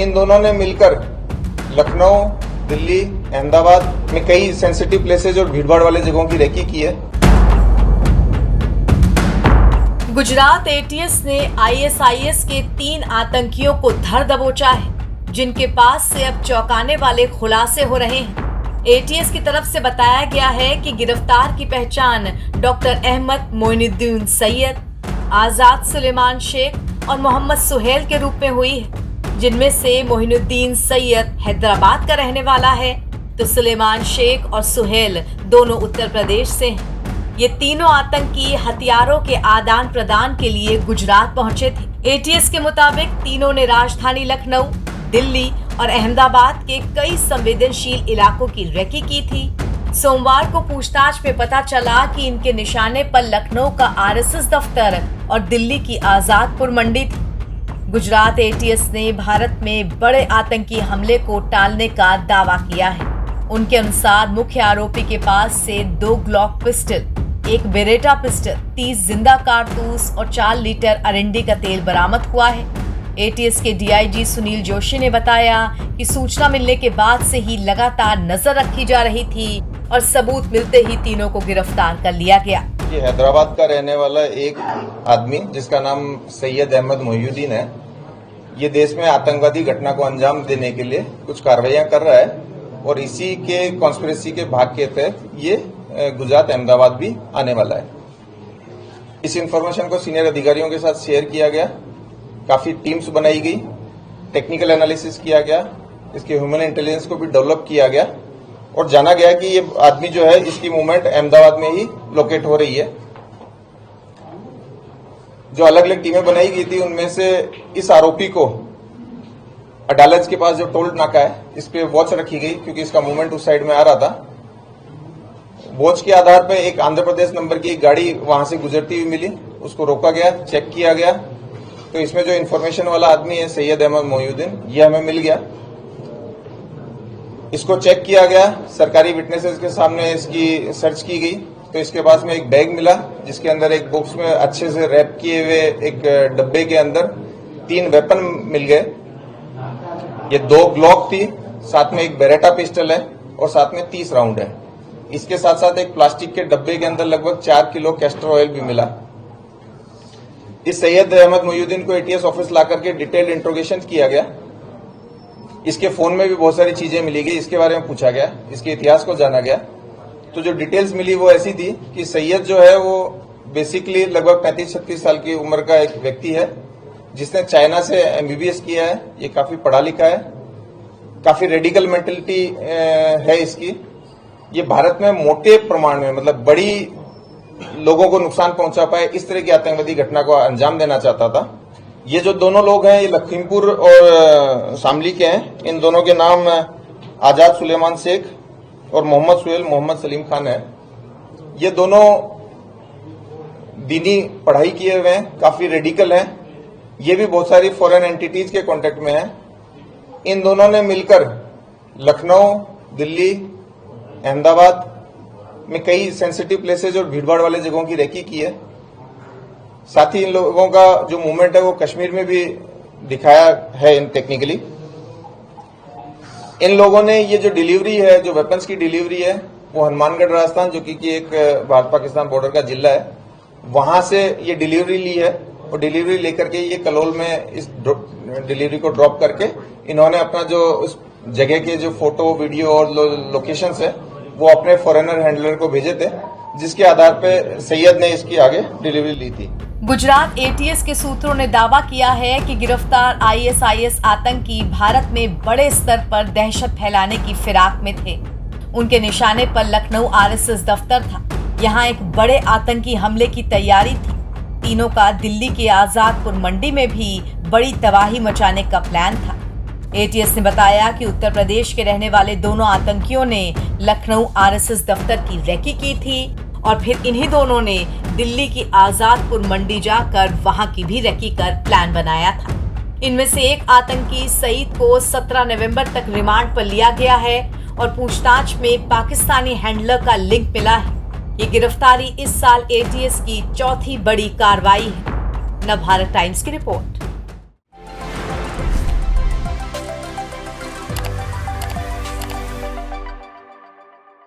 इन दोनों ने मिलकर लखनऊ, दिल्ली, अहमदाबाद में कई सेंसिटिव प्लेसेज और भीड़भाड़ वाले जगहों की रेकी की है। गुजरात एटीएस ने आईएसआईएस के 3 आतंकियों को धर दबोचा है, जिनके पास से अब चौंकाने वाले खुलासे हो रहे हैं। एटीएस की तरफ से बताया गया है कि गिरफ्तार की पहचान डॉक्टर अहमद मोइनुद्दीन सैयद, आजाद सुलेमान शेख और मोहम्मद सुहेल के रूप में हुई है, जिनमें से मोइनुद्दीन सैयद हैदराबाद का रहने वाला है तो सुलेमान शेख और सुहेल दोनों उत्तर प्रदेश से हैं। ये तीनों आतंकी हथियारों के आदान प्रदान के लिए गुजरात पहुंचे थे। एटीएस के मुताबिक तीनों ने राजधानी लखनऊ, दिल्ली और अहमदाबाद के कई संवेदनशील इलाकों की रेकी की थी। सोमवार को पूछताछ में पता चला कि इनके निशाने पर लखनऊ का आरएसएस दफ्तर और दिल्ली की आजादपुर मंडी थी। गुजरात एटीएस ने भारत में बड़े आतंकी हमले को टालने का दावा किया है। उनके अनुसार मुख्य आरोपी के पास से 2 ग्लॉक पिस्टल, 1 बेरेटा पिस्टल, 30 जिंदा कारतूस और 4 लीटर अरंडी का तेल बरामद हुआ है। एटीएस के डीआईजी सुनील जोशी ने बताया कि सूचना मिलने के बाद से ही लगातार नजर रखी जा रही थी और सबूत मिलते ही तीनों को गिरफ्तार कर लिया गया। ये हैदराबाद का रहने वाला एक आदमी जिसका नाम सैयद अहमद मोइनुद्दीन है, ये देश में आतंकवादी घटना को अंजाम देने के लिए कुछ कार्रवाइयां कर रहा है और इसी के कॉन्स्पिरेसी के भाग के तहत ये गुजरात अहमदाबाद भी आने वाला है। इस इंफॉर्मेशन को सीनियर अधिकारियों के साथ शेयर किया गया, काफी टीम्स बनाई गई, टेक्निकल एनालिसिस किया गया, इसके ह्यूमन इंटेलिजेंस को भी डेवलप किया गया और जाना गया कि ये आदमी जो है इसकी मूवमेंट अहमदाबाद में ही लोकेट हो रही है। जो अलग अलग टीमें बनाई गई थी उनमें से इस आरोपी को अडालज के पास जो टोल नाका है इस पे वॉच रखी गई क्योंकि इसका मूवमेंट उस साइड में आ रहा था। वॉच के आधार पर एक आंध्र प्रदेश नंबर की एक गाड़ी वहां से गुजरती हुई मिली, उसको रोका गया, चेक किया गया तो इसमें जो इन्फॉर्मेशन वाला आदमी है सैयद अहमद मोइनुद्दीन, ये हमें मिल गया। इसको चेक किया गया, सरकारी विटनेसेस के सामने इसकी सर्च की गई तो इसके पास में एक बैग मिला जिसके अंदर एक बॉक्स में अच्छे से रैप किए हुए एक डब्बे के अंदर 3 वेपन मिल गए। ये 2 ग्लॉक थी, साथ में एक बेरेटा पिस्टल है और साथ में 30 राउंड है। इसके साथ साथ एक प्लास्टिक के डब्बे के अंदर लगभग 4 किलो कैस्टर ऑयल भी मिला। इस सैयद अहमद मोइनुद्दीन को एटीएस ऑफिस ला करके डिटेल्ड इंट्रोगेशन किया गया। इसके फोन में भी बहुत सारी चीजें मिली गई, इसके बारे में पूछा गया, इसके इतिहास को जाना गया। तो जो डिटेल्स मिली वो ऐसी थी कि सैयद जो है वो बेसिकली लगभग 35-36 साल की उम्र का एक व्यक्ति है जिसने चाइना से एमबीबीएस किया है। ये काफी पढ़ा लिखा है, काफी रेडिकल मेंटेलिटी है इसकी। ये भारत में मोटे प्रमाण में मतलब बड़ी लोगों को नुकसान पहुंचा पाए इस तरह की आतंकवादी घटना को अंजाम देना चाहता था। ये जो दोनों लोग हैं ये लखीमपुर और शामली के हैं। इन दोनों के नाम आजाद सुलेमान शेख और मोहम्मद सुहेल मोहम्मद सलीम खान है। ये दोनों दीनी पढ़ाई किए हुए हैं, काफी रेडिकल हैं। ये भी बहुत सारी फॉरेन एंटिटीज के कांटेक्ट में हैं। इन दोनों ने मिलकर लखनऊ, दिल्ली, अहमदाबाद में कई सेंसिटिव प्लेसेज और भीड़भाड़ वाले जगहों की रेकी की है। साथ ही इन लोगों का जो मूवमेंट है वो कश्मीर में भी दिखाया है टेक्निकली। इन लोगों ने ये जो डिलीवरी है, जो वेपन्स की डिलीवरी है, वो हनुमानगढ़ राजस्थान जो कि एक भारत पाकिस्तान बॉर्डर का जिला है, वहां से ये डिलीवरी ली है और डिलीवरी लेकर के ये कलोल में इस डिलीवरी को ड्रॉप करके इन्होंने अपना जो उस जगह के जो फोटो, वीडियो और लोकेशंस है वो अपने फॉरेनर हैंडलर को भेजे थे, जिसके आधार पर सैयद ने इसकी आगे डिलीवरी ली थी। गुजरात एटीएस के सूत्रों ने दावा किया है कि गिरफ्तार आईएसआईएस आतंकी भारत में बड़े स्तर पर दहशत फैलाने की फिराक में थे। उनके निशाने पर लखनऊ आरएसएस दफ्तर था। यहाँ एक बड़े आतंकी हमले की तैयारी थी। तीनों का दिल्ली के आजादपुर मंडी में भी बड़ी तबाही मचाने का प्लान था। एटीएस ने बताया कि उत्तर प्रदेश के रहने वाले दोनों आतंकियों ने लखनऊ आरएसएस दफ्तर की रेकी की थी और फिर इन्हीं दोनों ने दिल्ली की आजादपुर मंडी जाकर वहां की भी रेकी कर प्लान बनाया था। इनमें से एक आतंकी सईद को 17 नवंबर तक रिमांड पर लिया गया है और पूछताछ में पाकिस्तानी हैंडलर का लिंक मिला है। ये गिरफ्तारी इस साल एटीएस की चौथी बड़ी कार्रवाई है। नवभारत टाइम्स की रिपोर्ट।